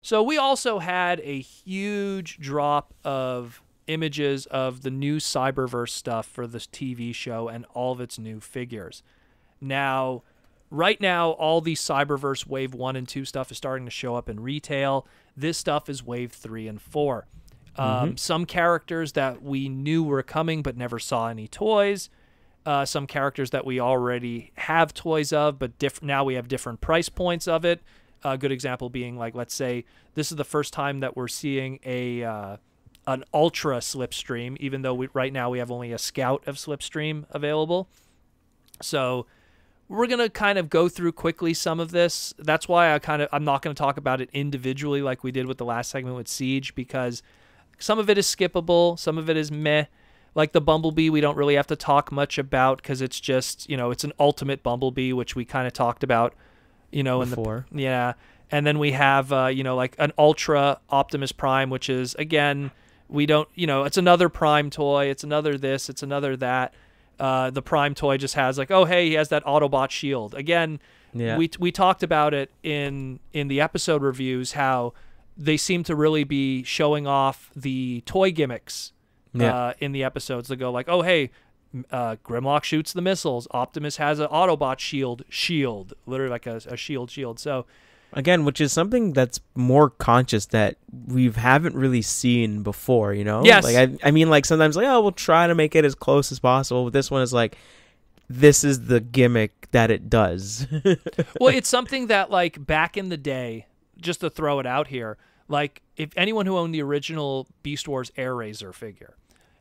So we also had a huge drop of images of the new Cyberverse stuff for this TV show and all of its new figures. Now, right now, all the Cyberverse Wave 1 and 2 stuff is starting to show up in retail. This stuff is Wave 3 and 4. Some characters that we knew were coming but never saw any toys. Some characters that we already have toys of, but now we have different price points of it. A good example being, like, let's say this is the first time that we're seeing an Ultra Slipstream, even though right now we have only a Scout of Slipstream available. So we're going to kind of go through quickly some of this. That's why I'm not going to talk about it individually like we did with the last segment with Siege, because some of it is skippable, some of it is meh. Like the Bumblebee, we don't really have to talk much about because it's just, it's an ultimate Bumblebee, which we kind of talked about, before. And then we have, like an Ultra Optimus Prime, which is, again, we don't, it's another Prime toy. It's another this, it's another that. The Prime toy just has like, oh, hey, he has that Autobot shield. Again, we talked about it in the episode reviews, how they seem to really be showing off the toy gimmicks in the episodes. They go like, oh, hey, Grimlock shoots the missiles. Optimus has an Autobot shield, literally like a shield. So again, which is something that's more conscious that we haven't really seen before, Yes. Like I mean, like sometimes like, oh, we'll try to make it as close as possible. But this one is like, this is the gimmick that it does. Well, it's something that, like, back in the day, just to throw it out here, like, if anyone who owned the original Beast Wars Air Razor figure,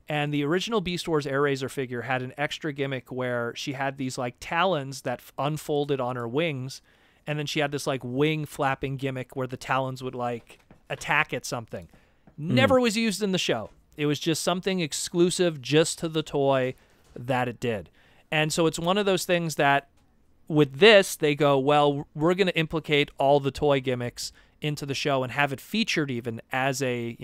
and the original Beast Wars Air Razor figure had an extra gimmick where she had these, like, talons that unfolded on her wings, and then she had this, like, wing flapping gimmick where the talons would, like, attack at something. Never was used in the show. It was just something exclusive just to the toy that it did. And so it's one of those things that with this, they go, well, we're going to implicate all the toy gimmicks into the show and have it featured even as a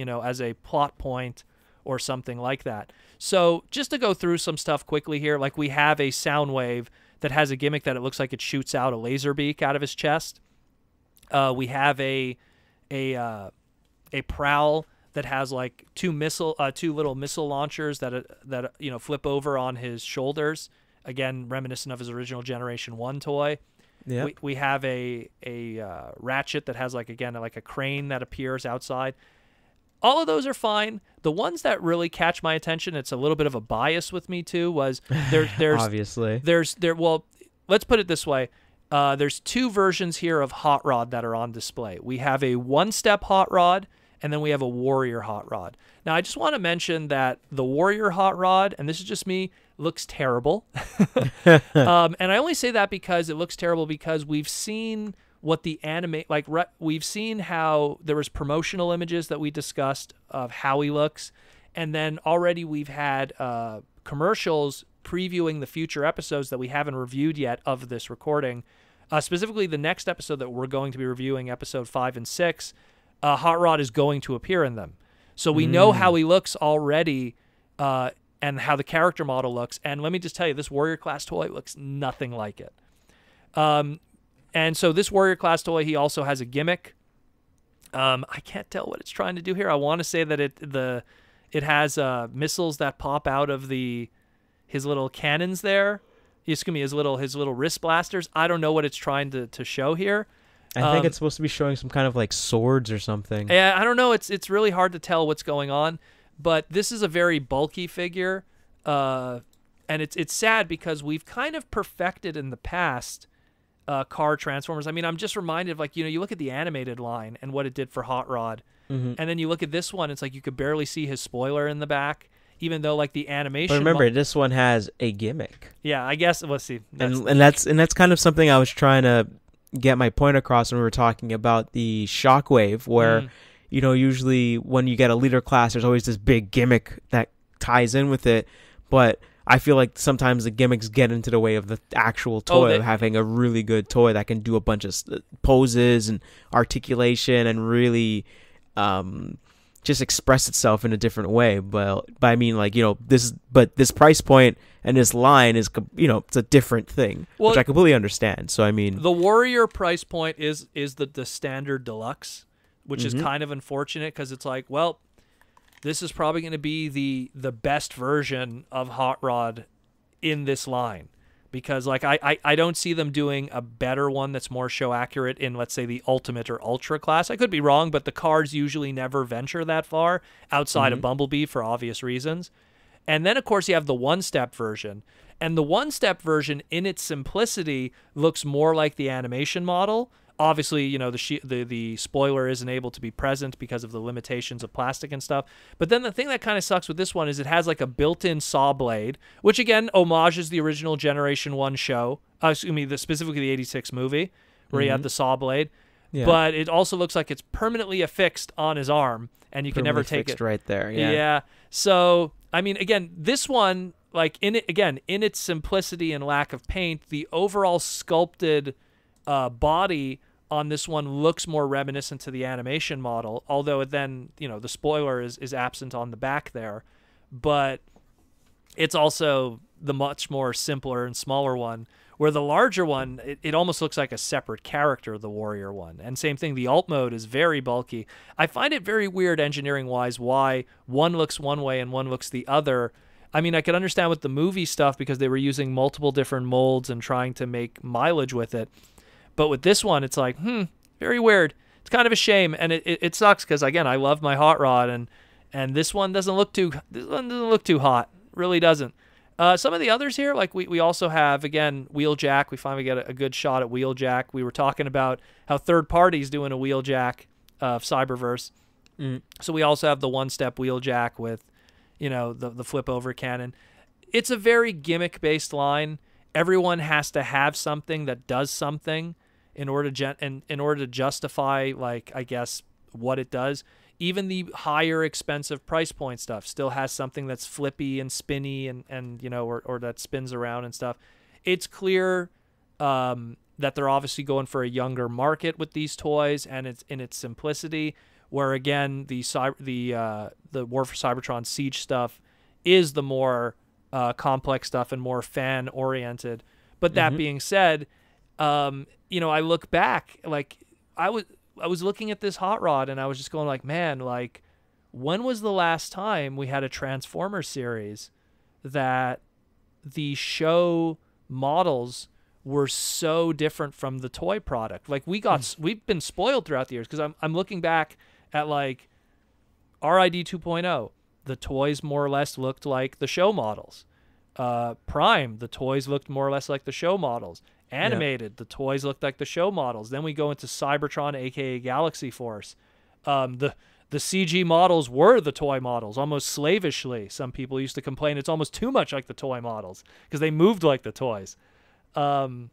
plot point or something like that. So just to go through some stuff quickly here, like we have a Soundwave that has a gimmick that it looks like it shoots out a laser beak out of his chest. We have a Prowl that has like two little missile launchers that flip over on his shoulders. Again, reminiscent of his original Generation 1 toy. Yeah. We have a Ratchet that has like a crane that appears outside. All of those are fine. The ones that really catch my attention, it's a little bit of a bias with me too, was there's obviously well, let's put it this way. There's two versions here of Hot Rod that are on display. We have a one-step Hot Rod, and then we have a Warrior Hot Rod. Now, I just want to mention that the Warrior Hot Rod, and this is just me, looks terrible. And I only say that because it looks terrible because we've seen what the we've seen how there was promotional images that we discussed of how he looks, and then already we've had commercials previewing the future episodes that we haven't reviewed yet of this recording. Specifically, the next episode that we're going to be reviewing, episode 5 and 6, Hot Rod is going to appear in them. So we know how he looks already, and how the character model looks. And let me just tell you, this Warrior Class toy looks nothing like it. And so this Warrior Class toy, he also has a gimmick. I can't tell what it's trying to do here. I want to say that it has missiles that pop out of his little cannons there. His little wrist blasters. I don't know what it's trying to show here. I think it's supposed to be showing some kind of like swords or something. Yeah, I don't know. It's really hard to tell what's going on. But this is a very bulky figure, and it's sad because we've kind of perfected in the past car transformers. I mean, I'm just reminded of, like, you look at the animated line and what it did for Hot Rod, and then you look at this one, it's like you could barely see his spoiler in the back, even though like the animation. But remember, this one has a gimmick. Yeah, I guess. Let's see. And that's kind of something I was trying to get my point across when we were talking about the Shockwave, where usually when you get a leader class, there's always this big gimmick that ties in with it, but I feel like sometimes the gimmicks get into the way of the actual toy, of having a really good toy that can do a bunch of poses and articulation and really just express itself in a different way. But I mean, like, this price point and this line is, it's a different thing, which I completely understand. So I mean, the Warrior price point is the standard Deluxe. which is kind of unfortunate because it's like, well, this is probably going to be the best version of Hot Rod in this line. Because like I don't see them doing a better one that's more show accurate in, let's say, the Ultimate or Ultra class. I could be wrong, but the cards usually never venture that far outside of Bumblebee for obvious reasons. And then, of course, you have the one-step version. And the one-step version, in its simplicity, looks more like the animation model. Obviously, you know, the spoiler isn't able to be present because of the limitations of plastic and stuff. But then the thing that kind of sucks with this one is it has like a built-in saw blade, which again homages the original Generation 1 show. Specifically the 86 movie, where he had the saw blade. Yeah. But it also looks like it's permanently affixed on his arm, and you can never take it. Right there. Yeah. Yeah. So, I mean, again, this one, like in its simplicity and lack of paint, the overall sculpted body on this one looks more reminiscent to the animation model, although then, you know, the spoiler is absent on the back there. But it's also the much more simpler and smaller one, where the larger one, it almost looks like a separate character, the Warrior one. And same thing, the alt mode is very bulky. I find it very weird engineering-wise why one looks one way and one looks the other. I mean, I could understand with the movie stuff because they were using multiple different molds and trying to make mileage with it. But with this one, it's like, very weird. It's kind of a shame, and it sucks because, again, I love my Hot Rod, and this one doesn't look too hot. Really doesn't. Some of the others here, like we also have, again, Wheeljack. We finally get a good shot at Wheeljack. We were talking about how third parties doing a Wheeljack of Cyberverse. So we also have the one-step Wheeljack with, you know, the flip-over cannon. It's a very gimmick-based line. Everyone has to have something that does something in order to justify, like, I guess, what it does. Even the higher expensive price point stuff still has something that's flippy and spinny and you know, or that spins around and stuff. It's clear that they're obviously going for a younger market with these toys, and it's in its simplicity. Where again, the War for Cybertron Siege stuff is the more complex stuff and more fan oriented. But that being said, you know, I look back, like I was looking at this Hot Rod and I was just going like, man, like, when was the last time we had a Transformers series that the show models were so different from the toy product? Like, we've been spoiled throughout the years, because I'm looking back at like RID 2.0. The toys more or less looked like the show models. Prime, the toys looked more or less like the show models. Animated, the toys looked like the show models. Then we go into Cybertron, aka Galaxy Force. The CG models were the toy models, almost slavishly. Some people used to complain it's almost too much like the toy models because they moved like the toys. And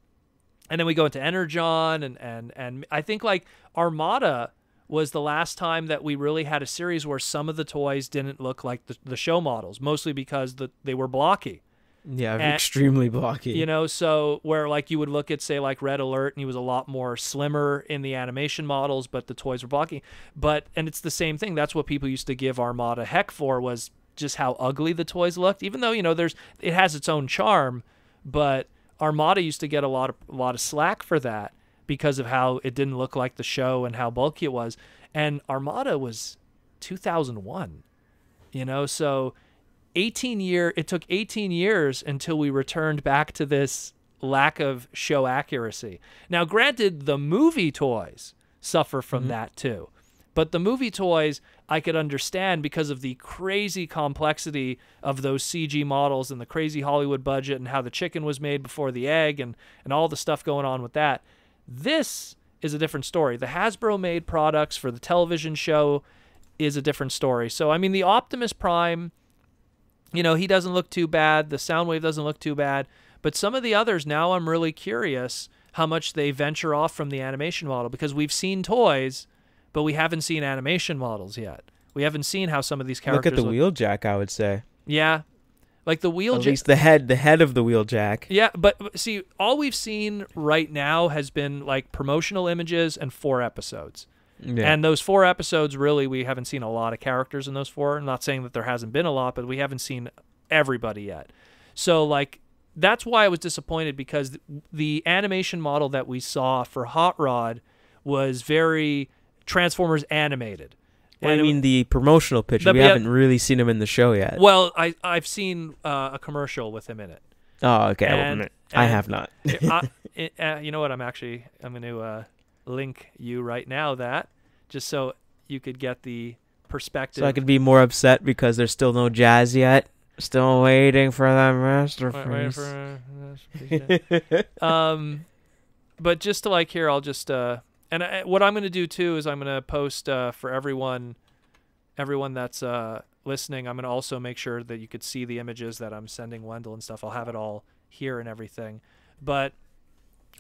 then we go into Energon, and I think like Armada was the last time that we really had a series where some of the toys didn't look like the show models, mostly because they were blocky. Yeah, extremely blocky. You know, so where like you would look at, say, like Red Alert, and he was a lot more slimmer in the animation models, but the toys were blocky. And it's the same thing. That's what people used to give Armada heck for, was just how ugly the toys looked. Even though, you know, it has its own charm, but Armada used to get a lot of slack for that because of how it didn't look like the show and how bulky it was. And Armada was 2001, you know, so it took 18 years until we returned back to this lack of show accuracy. Now, granted, the movie toys suffer from that too. But the movie toys, I could understand because of the crazy complexity of those CG models and the crazy Hollywood budget and how the chicken was made before the egg and all the stuff going on with that. This is a different story. The Hasbro-made products for the television show is a different story. So, I mean, the Optimus Prime, you know, he doesn't look too bad. The Soundwave doesn't look too bad. But some of the others, now I'm really curious how much they venture off from the animation model, because we've seen toys, but we haven't seen animation models yet. We haven't seen how some of these characters look at the Wheeljack, I would say. Yeah. Like the Wheeljack. At least the head of the Wheeljack. Yeah, but see, all we've seen right now has been like promotional images and 4 episodes. Yeah. And those 4 episodes, really, we haven't seen a lot of characters in those 4. I'm not saying that there hasn't been a lot, but we haven't seen everybody yet. So, like, that's why I was disappointed, because the animation model that we saw for Hot Rod was very Transformers animated. What do you mean the promotional picture? We haven't really seen him in the show yet. Well, I've seen a commercial with him in it. Oh, okay. I have not. You know what? I'm going to link you right now that just so you could get the perspective. So I could be more upset because there's still no Jazz yet. Still waiting for that masterpiece. But just to like here, I'll just what I'm going to do too is I'm going to post for everyone that's listening. I'm going to also make sure that you could see the images that I'm sending Wendell and stuff. I'll have it all here and everything. But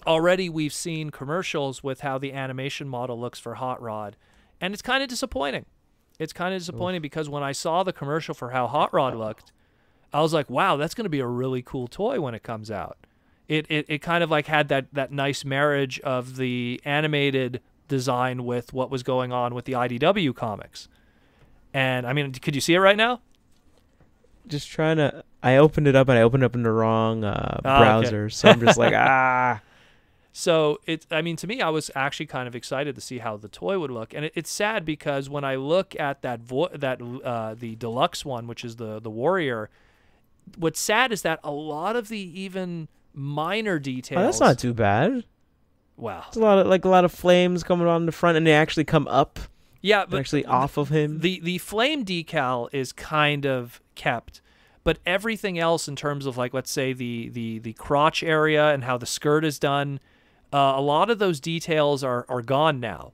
already we've seen commercials with how the animation model looks for Hot Rod, and it's kind of disappointing. It's kind of disappointing because when I saw the commercial for how Hot Rod looked, I was like, wow, that's going to be a really cool toy when it comes out. It kind of like had that nice marriage of the animated design with what was going on with the IDW comics. And I mean, could you see it right now? Just trying to. I opened it up and I opened up in the wrong browser, okay. So I'm just like So I mean, to me, I was actually kind of excited to see how the toy would look, and it's sad because when I look at the deluxe one, which is the Warrior, what's sad is that a lot of the even minor details. Oh, that's not too bad. Wow, it's a lot of flames coming on the front, and they actually come up. Yeah, but actually off of him. The flame decal is kind of kept, but everything else in terms of like, let's say the crotch area and how the skirt is done, a lot of those details are gone now.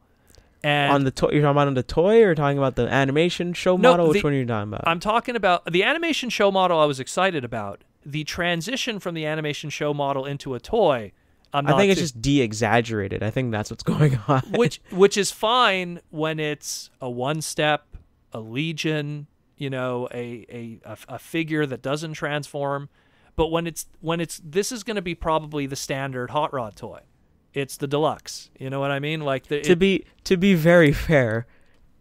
And on the toy, you're talking about on the toy, or talking about the animation show model? Which one are you talking about? I'm talking about the animation show model. I was excited about the transition from the animation show model into a toy. I think it's just de-exaggerated. I think that's what's going on. Which is fine when it's a one-step, a Legion, a figure that doesn't transform. But when it's this is going to be probably the standard Hot Rod toy. It's the deluxe. You know what I mean? Like to be very fair,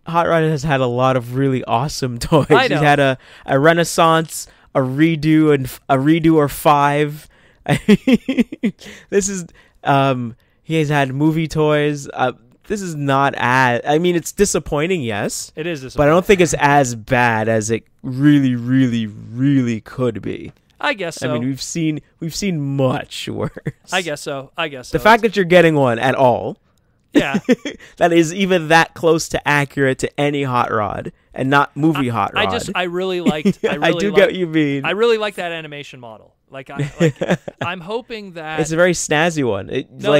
Hot Rod has had a lot of really awesome toys. I know. He's had a Renaissance, a redo, and a redo or 5. This is he has had movie toys. This is not as, I mean, it's disappointing, yes. It is disappointing. But I don't think it's as bad as it really, really, really could be. I guess so. I mean, we've seen much worse. I guess so. The fact that you're getting one at all, yeah, that is even that close to accurate to any Hot Rod and not movie Hot Rod. I really liked. I do get what you mean. I really like that animation model. I'm hoping that it's a very snazzy one.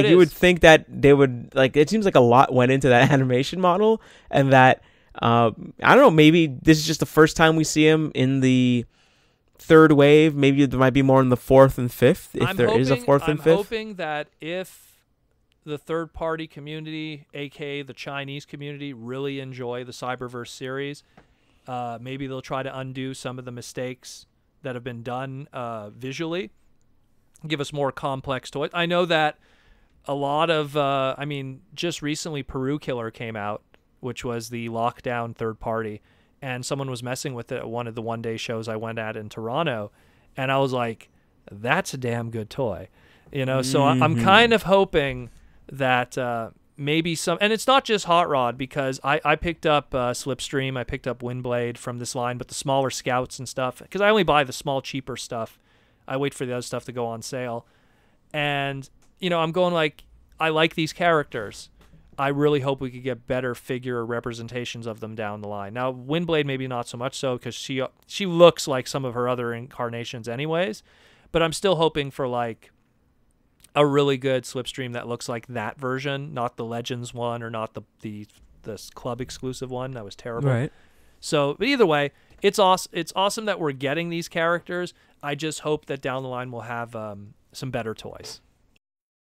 You would think that they would it seems like a lot went into that animation model, and that I don't know, maybe this is just the first time we see him in the third wave. Maybe there might be more in the fourth and fifth, if there is a fourth and fifth. I'm hoping that if the third-party community, aka the Chinese community, really enjoy the Cyberverse series, maybe they'll try to undo some of the mistakes that have been done visually, give us more complex toys. I know that a lot of, just recently Peru Killer came out, which was the lockdown third party, and someone was messing with it at one of the one-day shows I went at in Toronto, and I was like, that's a damn good toy. So I'm kind of hoping that maybe some, and it's not just Hot Rod, because I picked up Slipstream, I picked up Windblade from this line, but the smaller Scouts and stuff, because I only buy the small, cheaper stuff. I wait for the other stuff to go on sale. And, I'm going I like these characters. I really hope we could get better figure representations of them down the line. Now, Windblade maybe not so much so, because she looks like some of her other incarnations anyways, but I'm still hoping for a really good Slipstream that looks like that version, not the Legends one, or not the club exclusive one. That was terrible. Right. So, but either way, it's awesome. It's awesome that we're getting these characters. I just hope that down the line we'll have some better toys.